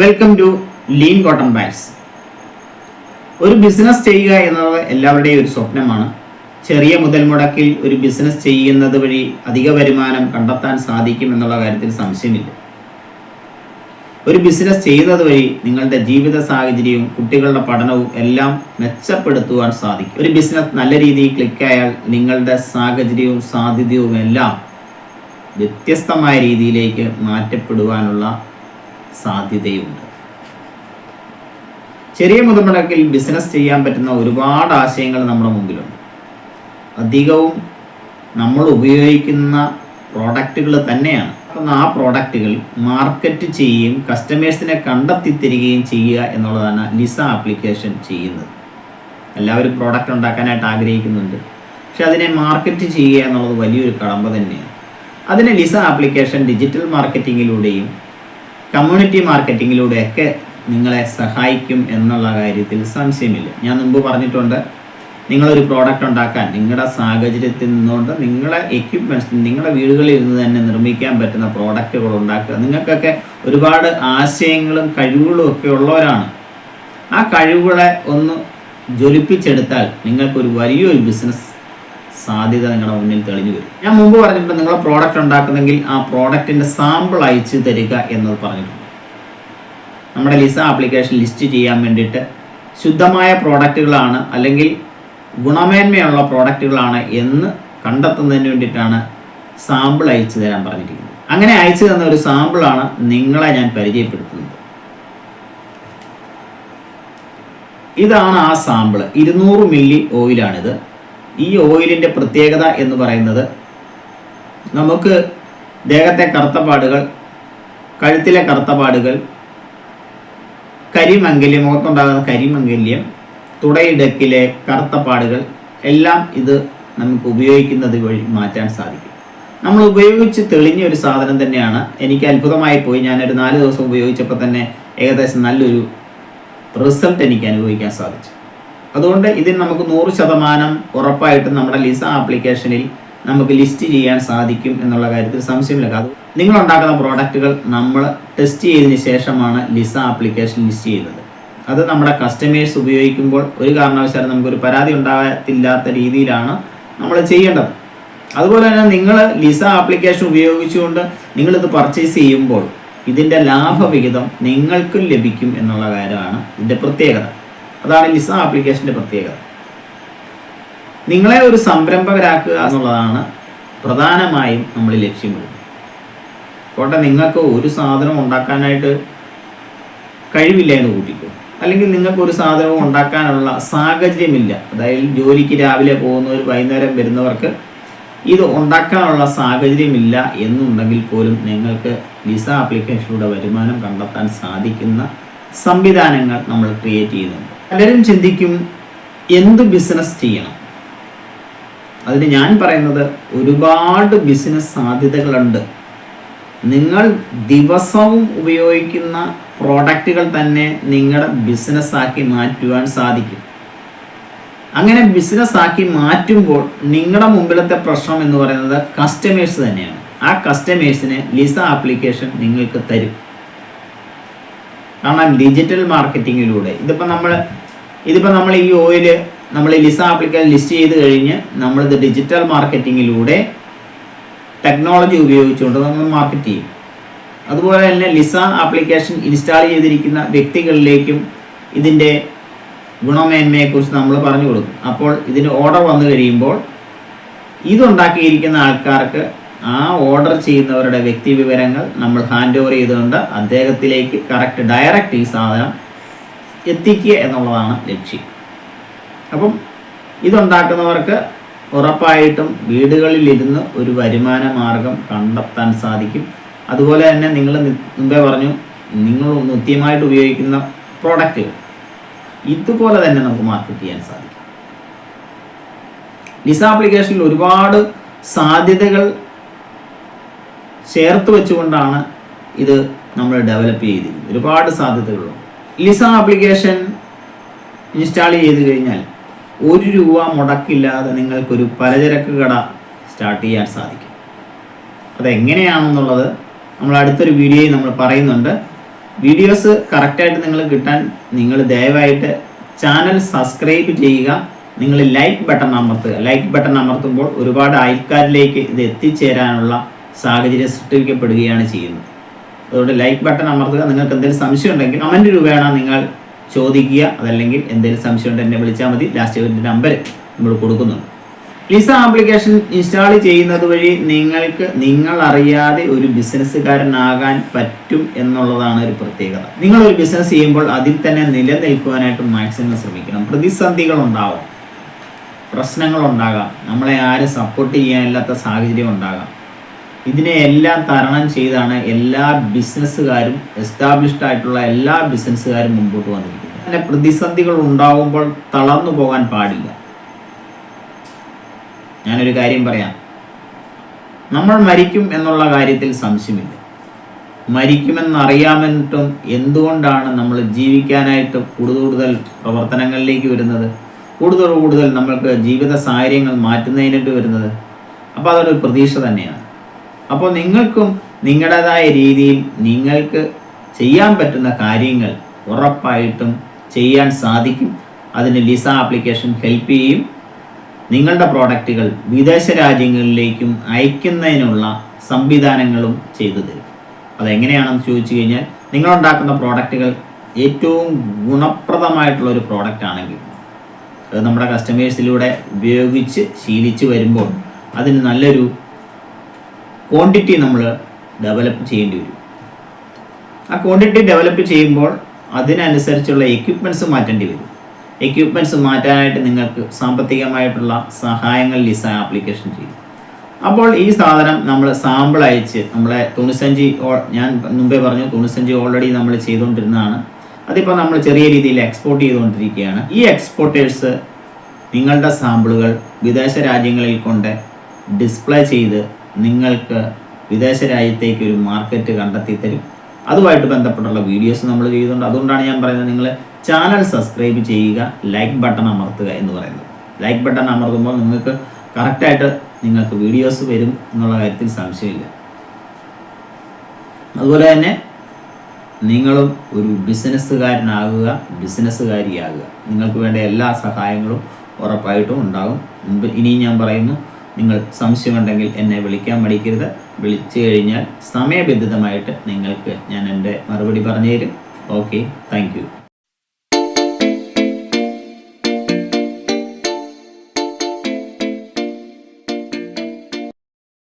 Welcome to lean cotton bags. ഒരു business ചെയ്യുക എന്നത് എല്ലാവരുടെയും ഒരു സ്വപ്നമാണ്. ചെറിയ മുതൽ മുടക്കിൽ ഒരു ബിസിനസ് ചെയ്യുന്നത് വഴി അധിക വരുമാനം കണ്ടെത്താൻ സാധിക്കും എന്നുള്ള കാര്യത്തിൽ സംശയമില്ല. ഒരു ബിസിനസ് ചെയ്യുന്നത് വഴി നിങ്ങളുടെ ജീവിത സാഹചര്യവും കുട്ടികളുടെ പഠനവും എല്ലാം മെച്ചപ്പെടുത്തുവാൻ സാധിക്കും. ഒരു ബിസിനസ് നല്ല രീതിയിൽ ക്ലിക്കായാൽ നിങ്ങളുടെ സാഹചര്യവും സാധ്യതയും എല്ലാം വ്യത്യസ്തമായ രീതിയിലേക്ക് മാറ്റപ്പെടുവാനുള്ള സാധ്യതയുണ്ട്. ചെറിയ മുതൽമുടക്കിൽ ബിസിനസ് ചെയ്യാൻ പറ്റുന്ന ഒരുപാട് ആശയങ്ങൾ നമ്മുടെ മുമ്പിലുണ്ട്. അധികവും നമ്മൾ ഉപയോഗിക്കുന്ന പ്രോഡക്റ്റുകൾ തന്നെയാണ്. ആ പ്രോഡക്റ്റുകൾ മാർക്കറ്റ് ചെയ്യുകയും കസ്റ്റമേഴ്സിനെ കണ്ടെത്തി തരികയും ചെയ്യുക എന്നുള്ളതാണ് ലിസ ആപ്ലിക്കേഷൻ ചെയ്യുന്നത്. എല്ലാവരും പ്രോഡക്റ്റ് ഉണ്ടാക്കാനായിട്ട് ആഗ്രഹിക്കുന്നുണ്ട്, പക്ഷെ അതിനെ മാർക്കറ്റ് ചെയ്യുക എന്നുള്ളത് വലിയൊരു കടമ്പ തന്നെയാണ്. അതിന് ലിസ ആപ്ലിക്കേഷൻ ഡിജിറ്റൽ മാർക്കറ്റിങ്ങിലൂടെയും കമ്മ്യൂണിറ്റി മാർക്കറ്റിങ്ങിലൂടെയൊക്കെ നിങ്ങളെ സഹായിക്കും എന്നുള്ള കാര്യത്തിൽ സംശയമില്ല. ഞാൻ മുമ്പ് പറഞ്ഞിട്ടുണ്ട്, നിങ്ങളൊരു പ്രോഡക്റ്റ് ഉണ്ടാക്കാൻ നിങ്ങളുടെ സാഹചര്യത്തിൽ നിന്നുകൊണ്ട് നിങ്ങളെ എക്യുപ്മെൻറ്റ്സ് നിങ്ങളുടെ വീടുകളിൽ നിന്ന് തന്നെ നിർമ്മിക്കാൻ പറ്റുന്ന പ്രോഡക്റ്റുകൾ ഉണ്ടാക്കുക. നിങ്ങൾക്കൊക്കെ ഒരുപാട് ആശയങ്ങളും കഴിവുകളും ഒക്കെ ഉള്ളവരാണ്. ആ കഴിവുകളെ ഒന്ന് ജ്വലിപ്പിച്ചെടുത്താൽ നിങ്ങൾക്കൊരു വലിയൊരു ബിസിനസ് സാധ്യത നിങ്ങളുടെ മുന്നിൽ തെളിഞ്ഞു വരും. ഞാൻ മുമ്പ് പറഞ്ഞിട്ടുണ്ട്, നിങ്ങൾ പ്രോഡക്റ്റ് ഉണ്ടാക്കുന്നെങ്കിൽ ആ പ്രോഡക്റ്റിൻ്റെ സാമ്പിൾ അയച്ചു തരിക എന്നത് പറഞ്ഞിട്ടുണ്ട്. നമ്മുടെ ലിസ ആപ്ലിക്കേഷൻ ലിസ്റ്റ് ചെയ്യാൻ വേണ്ടിയിട്ട് ശുദ്ധമായ പ്രോഡക്റ്റുകളാണ് അല്ലെങ്കിൽ ഗുണമേന്മയുള്ള പ്രോഡക്റ്റുകളാണ് എന്ന് കണ്ടെത്തുന്നതിന് വേണ്ടിയിട്ടാണ് സാമ്പിൾ അയച്ചു തരാൻ പറഞ്ഞിരിക്കുന്നത്. അങ്ങനെ അയച്ചു തന്ന ഒരു സാമ്പിളാണ് നിങ്ങളെ ഞാൻ പരിചയപ്പെടുത്തുന്നത്. ഇതാണ് ആ സാമ്പിൾ. 200 മില്ലി ഓയിലാണിത്. ഈ ഓയിലിൻ്റെ പ്രത്യേകത എന്ന് പറയുന്നത്, നമുക്ക് ദേഹത്തെ കറുത്തപാടുകൾ, കഴുത്തിലെ കറുത്തപാടുകൾ, കരിമംഗല്യം, മുഖത്തുണ്ടാകുന്ന കരിമംഗല്യം, തുടയിടക്കിലെ കറുത്തപാടുകൾ എല്ലാം ഇത് നമുക്ക് ഉപയോഗിക്കുന്നത് വഴി മാറ്റാൻ സാധിക്കും. നമ്മൾ ഉപയോഗിച്ച് തെളിഞ്ഞ ഒരു സാധനം തന്നെയാണ്. എനിക്ക് അത്ഭുതമായി പോയി. ഞാനൊരു 4 ദിവസം ഉപയോഗിച്ചപ്പോൾ തന്നെ ഏകദേശം നല്ലൊരു റിസൾട്ട് എനിക്ക് അനുഭവിക്കാൻ സാധിച്ചു. അതുകൊണ്ട് ഇതിന് നമുക്ക് 100% ഉറപ്പായിട്ടും നമ്മുടെ ലിസ ആപ്ലിക്കേഷനിൽ നമുക്ക് ലിസ്റ്റ് ചെയ്യാൻ സാധിക്കും എന്നുള്ള കാര്യത്തിൽ സംശയമില്ല. അത് നിങ്ങൾ ഉണ്ടാക്കുന്ന പ്രോഡക്റ്റുകൾ നമ്മൾ ടെസ്റ്റ് ചെയ്തതിന് ശേഷമാണ് ലിസ ആപ്ലിക്കേഷൻ ലിസ്റ്റ് ചെയ്യുന്നത്. അത് നമ്മുടെ കസ്റ്റമേഴ്സ് ഉപയോഗിക്കുമ്പോൾ ഒരു കാരണവശാലും നമുക്കൊരു പരാതി ഉണ്ടാകത്തില്ലാത്ത രീതിയിലാണ് നമ്മൾ ചെയ്യേണ്ടത്. അതുപോലെ തന്നെ നിങ്ങൾ ലിസ ആപ്ലിക്കേഷൻ ഉപയോഗിച്ചുകൊണ്ട് നിങ്ങളിത് പർച്ചേസ് ചെയ്യുമ്പോൾ ഇതിൻ്റെ ലാഭവിഹിതം നിങ്ങൾക്കും ലഭിക്കും എന്നുള്ള കാര്യമാണ് ഇതിൻ്റെ പ്രത്യേകത. അതാണ് ലിസ ആപ്ലിക്കേഷൻ്റെ പ്രത്യേകത. നിങ്ങളെ ഒരു സംരംഭകരാക്കുക എന്നുള്ളതാണ് പ്രധാനമായും നമ്മൾ ലക്ഷ്യമിടുന്നത്. കോട്ടെ, നിങ്ങൾക്ക് ഒരു സാധനം ഉണ്ടാക്കാനായിട്ട് കഴിവില്ല എന്ന് കൂട്ടിക്കോ, അല്ലെങ്കിൽ നിങ്ങൾക്ക് ഒരു സാധനവും ഉണ്ടാക്കാനുള്ള സാഹചര്യമില്ല. അതായത് ജോലിക്ക് രാവിലെ പോകുന്നവർ വൈകുന്നേരം വരുന്നവർക്ക് ഇത് ഉണ്ടാക്കാനുള്ള സാഹചര്യമില്ല എന്നുണ്ടെങ്കിൽ പോലും നിങ്ങൾക്ക് ലിസ ആപ്ലിക്കേഷനിലൂടെ വരുമാനം കണ്ടെത്താൻ സാധിക്കുന്ന സംവിധാനങ്ങൾ നമ്മൾ ക്രിയേറ്റ് ചെയ്യുന്നുണ്ട്. പലരും ചിന്തിക്കും, എന്ത് ബിസിനസ് ചെയ്യണം? അതിന് ഞാൻ പറയുന്നത്, ഒരുപാട് ബിസിനസ് സാധ്യതകളുണ്ട്. നിങ്ങൾ ദിവസവും ഉപയോഗിക്കുന്ന പ്രോഡക്റ്റുകൾ തന്നെ നിങ്ങളുടെ ബിസിനസ്സാക്കി മാറ്റുവാൻ സാധിക്കും. അങ്ങനെ ബിസിനസ്സാക്കി മാറ്റുമ്പോൾ നിങ്ങളുടെ മുമ്പിലത്തെ പ്രശ്നം എന്ന് പറയുന്നത് കസ്റ്റമേഴ്സ് തന്നെയാണ്. ആ കസ്റ്റമേഴ്സിന് ലിസ ആപ്ലിക്കേഷൻ നിങ്ങൾക്ക് തരും. കാരണം ഡിജിറ്റൽ മാർക്കറ്റിങ്ങിലൂടെ ഇതിപ്പോൾ നമ്മൾ ഈ ഓയില് നമ്മൾ ലിസ ആപ്ലിക്കേഷൻ ലിസ്റ്റ് ചെയ്ത് കഴിഞ്ഞ് നമ്മളിത് ഡിജിറ്റൽ മാർക്കറ്റിങ്ങിലൂടെ ടെക്നോളജി ഉപയോഗിച്ചുകൊണ്ട് നമ്മൾ മാർക്കറ്റ് ചെയ്യും. അതുപോലെ തന്നെ ലിസ ആപ്ലിക്കേഷൻ ഇൻസ്റ്റാൾ ചെയ്തിരിക്കുന്ന വ്യക്തികളിലേക്കും ഇതിൻ്റെ ഗുണമേന്മയെക്കുറിച്ച് നമ്മൾ പറഞ്ഞു കൊടുക്കും. അപ്പോൾ ഇതിന് ഓർഡർ വന്നു കഴിയുമ്പോൾ ഇതുണ്ടാക്കിയിരിക്കുന്ന ആൾക്കാർക്ക് ആ ഓർഡർ ചെയ്യുന്നവരുടെ വ്യക്തി വിവരങ്ങൾ നമ്മൾ ഹാൻഡ് ഓവർ ചെയ്തുകൊണ്ട് അദ്ദേഹത്തിലേക്ക് ഡയറക്റ്റ് ഈ സാധനം എത്തിക്കുക എന്നുള്ളതാണ് ലക്ഷ്യം. അപ്പം ഇതുണ്ടാക്കുന്നവർക്ക് ഉറപ്പായിട്ടും വീടുകളിലിരുന്ന് ഒരു വരുമാന മാർഗം കണ്ടെത്താൻ സാധിക്കും. അതുപോലെ തന്നെ നിങ്ങൾ മുമ്പേ പറഞ്ഞു, നിങ്ങൾ നിത്യമായിട്ട് ഉപയോഗിക്കുന്ന പ്രോഡക്റ്റുകൾ ഇതുപോലെ തന്നെ നമുക്ക് മാർക്കറ്റ് ചെയ്യാൻ സാധിക്കും. ലിസ ആപ്ലിക്കേഷനിൽ ഒരുപാട് സാധ്യതകൾ ചേർത്ത് വെച്ചുകൊണ്ടാണ് ഇത് നമ്മൾ ഡെവലപ്പ് ചെയ്തിരിക്കുന്നത്. ഒരുപാട് സാധ്യതകളുണ്ട്. ലിസ ആപ്ലിക്കേഷൻ ഇൻസ്റ്റാൾ ചെയ്ത് കഴിഞ്ഞാൽ 1 രൂപ മുടക്കില്ലാതെ നിങ്ങൾക്കൊരു പലചരക്ക് കട സ്റ്റാർട്ട് ചെയ്യാൻ സാധിക്കും. അതെങ്ങനെയാണെന്നുള്ളത് നമ്മൾ അടുത്തൊരു വീഡിയോയിൽ നമ്മൾ പറയുന്നുണ്ട്. വീഡിയോസ് കറക്റ്റായിട്ട് നിങ്ങൾ കിട്ടാൻ നിങ്ങൾ ദയവായിട്ട് ചാനൽ സബ്സ്ക്രൈബ് ചെയ്യുക. നിങ്ങൾ ലൈക്ക് ബട്ടൺ അമർത്തുക. ലൈക്ക് ബട്ടൺ അമർത്തുമ്പോൾ ഒരുപാട് ആൾക്കാരിലേക്ക് ഇത് എത്തിച്ചേരാനുള്ള സാഹചര്യം സൃഷ്ടിക്കപ്പെടുകയാണ് ചെയ്യുന്നത്. അതുകൊണ്ട് ലൈക്ക് ബട്ടൺ അമർത്തുക. നിങ്ങൾക്ക് എന്തെങ്കിലും സംശയം ഉണ്ടെങ്കിൽ കമൻറ്റ് രൂപേണ നിങ്ങൾ ചോദിക്കുക. അതല്ലെങ്കിൽ എന്തെങ്കിലും സംശയം ഉണ്ടെങ്കിൽ എന്നെ വിളിച്ചാൽ മതി. ലാസ്റ്റ് ഒരു നമ്പർ നമ്മൾ കൊടുക്കുന്നുണ്ട്. ലിസ ആപ്ലിക്കേഷൻ ഇൻസ്റ്റാൾ ചെയ്യുന്നത് വഴി നിങ്ങൾ അറിയാതെ ഒരു ബിസിനസ്സുകാരനാകാൻ പറ്റും എന്നുള്ളതാണ് ഒരു പ്രത്യേകത. നിങ്ങൾ ഒരു ബിസിനസ് ചെയ്യുമ്പോൾ അതിൽ തന്നെ നിലനിൽക്കുവാനായിട്ട് മാക്സിമം ശ്രമിക്കണം. പ്രതിസന്ധികൾ ഉണ്ടാവും, പ്രശ്നങ്ങൾ ഉണ്ടാകാം, നമ്മളെ ആരും സപ്പോർട്ട് ചെയ്യാനില്ലാത്ത സാഹചര്യം ഉണ്ടാകാം. ഇതിനെയെല്ലാം തരണം ചെയ്താണ് എല്ലാ ബിസിനസ്സുകാരും, എസ്റ്റാബ്ലിഷ്ഡ് ആയിട്ടുള്ള എല്ലാ ബിസിനസ്സുകാരും മുമ്പോട്ട് വന്നിരിക്കുന്നത്. അങ്ങനെ പ്രതിസന്ധികൾ ഉണ്ടാകുമ്പോൾ തളർന്നു പോകാൻ പാടില്ല. ഞാനൊരു കാര്യം പറയാം, നമ്മൾ മരിക്കും എന്നുള്ള കാര്യത്തിൽ സംശയമില്ല. മരിക്കുമെന്നറിയാമെന്നിട്ടും എന്തുകൊണ്ടാണ് നമ്മൾ ജീവിക്കാനായിട്ട് കൂടുതൽ പ്രവർത്തനങ്ങളിലേക്ക് വരുന്നത്, കൂടുതൽ നമ്മൾക്ക് ജീവിത സാഹചര്യങ്ങൾ മാറ്റുന്നതിനായിട്ട് വരുന്നത്? അപ്പോൾ അതൊരു പ്രതീക്ഷ തന്നെയാണ്. അപ്പോൾ നിങ്ങൾക്കും നിങ്ങളുടേതായ രീതിയിൽ നിങ്ങൾക്ക് ചെയ്യാൻ പറ്റുന്ന കാര്യങ്ങൾ ഉറപ്പായിട്ടും ചെയ്യാൻ സാധിക്കും. അതിന് ലിസ ആപ്ലിക്കേഷൻ ഹെൽപ്പ് ചെയ്യും. നിങ്ങളുടെ പ്രോഡക്റ്റുകൾ വിദേശ രാജ്യങ്ങളിലേക്കും അയക്കുന്നതിനുള്ള സംവിധാനങ്ങളും ചെയ്തു തരും. അതെങ്ങനെയാണെന്ന് ചോദിച്ചു കഴിഞ്ഞാൽ, നിങ്ങളുണ്ടാക്കുന്ന പ്രോഡക്റ്റുകൾ ഏറ്റവും ഗുണപ്രദമായിട്ടുള്ള ഒരു പ്രോഡക്റ്റ് ആണെങ്കിൽ അത് നമ്മുടെ കസ്റ്റമേഴ്സിലൂടെ ഉപയോഗിച്ച് ശീലിച്ച് വരുമ്പോൾ അതിന് നല്ലൊരു ക്വാണ്ടിറ്റി നമ്മൾ ഡെവലപ്പ് ചെയ്യേണ്ടി വരും. ആ ക്വാണ്ടിറ്റി ഡെവലപ്പ് ചെയ്യുമ്പോൾ അതിനനുസരിച്ചുള്ള എക്യുപ്മെൻറ്റ്സ് മാറ്റേണ്ടി വരും. എക്യുപ്മെൻറ്റ്സ് മാറ്റാനായിട്ട് നിങ്ങൾക്ക് സാമ്പത്തികമായിട്ടുള്ള സഹായങ്ങൾ ലിസ ആപ്ലിക്കേഷൻ ചെയ്യും. അപ്പോൾ ഈ സാധനം നമ്മൾ സാമ്പിൾ അയച്ച് നമ്മളെ തുണിസഞ്ചി, ഞാൻ മുമ്പേ പറഞ്ഞു തുണിസഞ്ചി ഓൾറെഡി നമ്മൾ ചെയ്തുകൊണ്ടിരുന്നതാണ്. അതിപ്പോൾ നമ്മൾ ചെറിയ രീതിയിൽ എക്സ്പോർട്ട് ചെയ്തുകൊണ്ടിരിക്കുകയാണ്. ഈ എക്സ്പോർട്ടേഴ്സ് നിങ്ങളുടെ സാമ്പിളുകൾ വിദേശ രാജ്യങ്ങളിൽ കൊണ്ട് ഡിസ്പ്ലേ ചെയ്ത് നിങ്ങൾക്ക് വിദേശ രാജ്യത്തേക്ക് ഒരു മാർക്കറ്റ് കണ്ടെത്തി തരും. അതുമായിട്ട് ബന്ധപ്പെട്ടുള്ള വീഡിയോസ് നമ്മൾ ചെയ്യുന്നുണ്ട്. അതുകൊണ്ടാണ് ഞാൻ പറയുന്നത്, നിങ്ങൾ ചാനൽ സബ്സ്ക്രൈബ് ചെയ്യുക, ലൈക്ക് ബട്ടൺ അമർത്തുക എന്ന് പറയുന്നത്. ലൈക്ക് ബട്ടൺ അമർത്തുമ്പോൾ നിങ്ങൾക്ക് കറക്റ്റായിട്ട് നിങ്ങൾക്ക് വീഡിയോസ് വരും എന്നുള്ള കാര്യത്തിൽ സംശയമില്ല. അതുപോലെ തന്നെ നിങ്ങളും ഒരു ബിസിനസ്സുകാരനാകുക, ബിസിനസ്സുകാരിയാകുക. നിങ്ങൾക്ക് വേണ്ട എല്ലാ സഹായങ്ങളും ഉറപ്പായിട്ടും ഉണ്ടാകും. ഇനിയും ഞാൻ പറയുന്നു, നിങ്ങൾ സംശയമുണ്ടെങ്കിൽ എന്നെ വിളിക്കാൻ മടിക്കരുത്. വിളിച്ചു കഴിഞ്ഞാൽ സമയബന്ധിതമായിട്ട് നിങ്ങൾക്ക് ഞാൻ എൻ്റെ മറുപടി പറഞ്ഞു തരും. Okay, thank you.